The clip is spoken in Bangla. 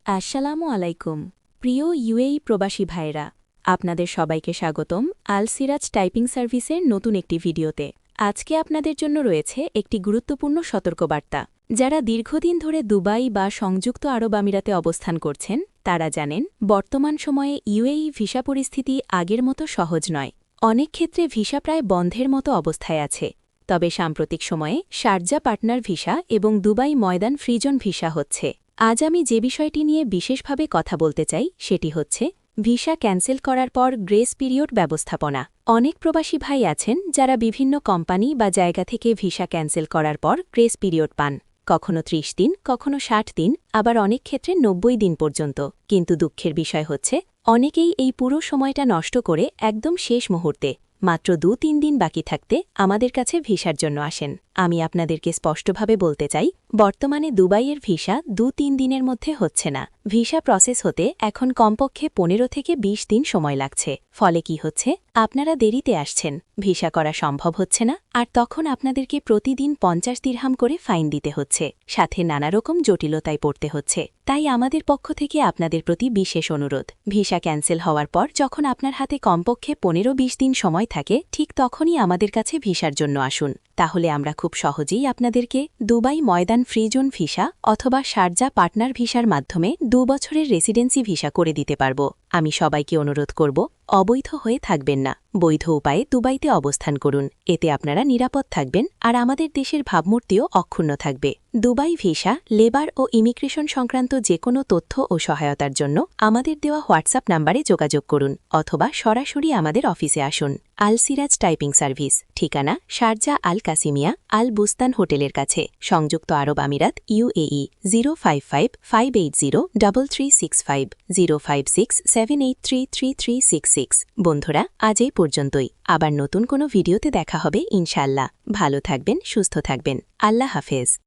আসসালামু আলাইকুম প্রিয় ইউএই প্রবাসী ভাইরা আপনাদের সবাইকে স্বাগতম আল সিরাজ টাইপিং সার্ভিসের নতুন একটি ভিডিওতে আজকে আপনাদের জন্য রয়েছে একটি গুরুত্বপূর্ণ সতর্কবার্তা যারা দীর্ঘদিন ধরে দুবাই বা সংযুক্ত আরব আমিরাতে অবস্থান করছেন তারা জানেন বর্তমান সময়ে ইউএই ভিসা পরিস্থিতি আগের মতো সহজ নয় অনেক ক্ষেত্রে ভিসা প্রায় বন্ধের মতো অবস্থায় আছে তবে সাম্প্রতিক সময়ে শারজা পার্টনার ভিসা এবং দুবাই ময়দান ফ্রিজন ভিসা হচ্ছে আজ আমি যে বিষয়টি নিয়ে বিশেষভাবে কথা বলতে চাই সেটি হচ্ছে ভিসা ক্যান্সেল করার পর গ্রেস পিরিয়ড ব্যবস্থাপনা অনেক প্রবাসী ভাই আছেন যারা বিভিন্ন কোম্পানি বা জায়গা থেকে ভিসা ক্যান্সেল করার পর গ্রেস পিরিয়ড পান কখনো ৩০ দিন কখনো ৬০ দিন আবার অনেক ক্ষেত্রে ৯০ দিন পর্যন্ত কিন্তু দুঃখের বিষয় হচ্ছে অনেকেই এই পুরো সময়টা নষ্ট করে একদম শেষ মুহূর্তে মাত্র ২-৩ দিন বাকি থাকতে আমাদের কাছে ভিসার জন্য আসেন আমি আপনাদেরকে স্পষ্টভাবে বলতে চাই বর্তমানে দুবাইয়ের ভিসা ২-৩ দিনের মধ্যে হচ্ছে না ভিসা প্রসেস হতে এখন কমপক্ষে ১৫ থেকে ২০ দিন সময় লাগছে ফলে কি হচ্ছে আপনারা দেরিতে আসছেন ভিসা করা সম্ভব হচ্ছে না আর তখন আপনাদেরকে প্রতিদিন ৫০ দিরহাম করে ফাইন দিতে হচ্ছে সাথে নানারকম জটিলতায় পড়তে হচ্ছে তাই আমাদের পক্ষ থেকে আপনাদের প্রতি বিশেষ অনুরোধ ভিসা ক্যান্সেল হওয়ার পর যখন আপনার হাতে কমপক্ষে ১৫-২০ দিন সময় থাকে ঠিক তখনই আমাদের কাছে ভিসার জন্য আসুন তাহলে আমরা খুব সহজেই আপনাদেরকে দুবাই ময়দান ফ্রি জোন ভিসা অথবা শারজা পার্টনার ভিসার মাধ্যমে ২ বছরের রেসিডেন্সি ভিসা করে দিতে পারব আমি সবাইকে অনুরোধ করব অবৈধ হয়ে থাকবেন না বৈধ উপায়ে দুবাইতে অবস্থান করুন এতে আপনারা নিরাপদ থাকবেন আর আমাদের দেশের ভাবমূর্তিও অক্ষুণ্ণ থাকবে দুবাই ভিসা লেবার ও ইমিগ্রেশন সংক্রান্ত যে কোনো তথ্য ও সহায়তার জন্য আমাদের দেওয়া হোয়াটসঅ্যাপ নাম্বারে যোগাযোগ করুন অথবা সরাসরি আমাদের অফিসে আসুন আল সিরাজ টাইপিং সার্ভিস ঠিকানা শারজা আল কাসিমিয়া আল বুস্তান হোটেলের কাছে সংযুক্ত আরব আমিরাত ইউএই 055-580-3365 056-783-3366 বন্ধুরা আজ এই পর্যন্তই আবার নতুন কোনো ভিডিওতে দেখা হবে ইনশাআল্লাহ ভালো থাকবেন সুস্থ থাকবেন আল্লাহ হাফেজ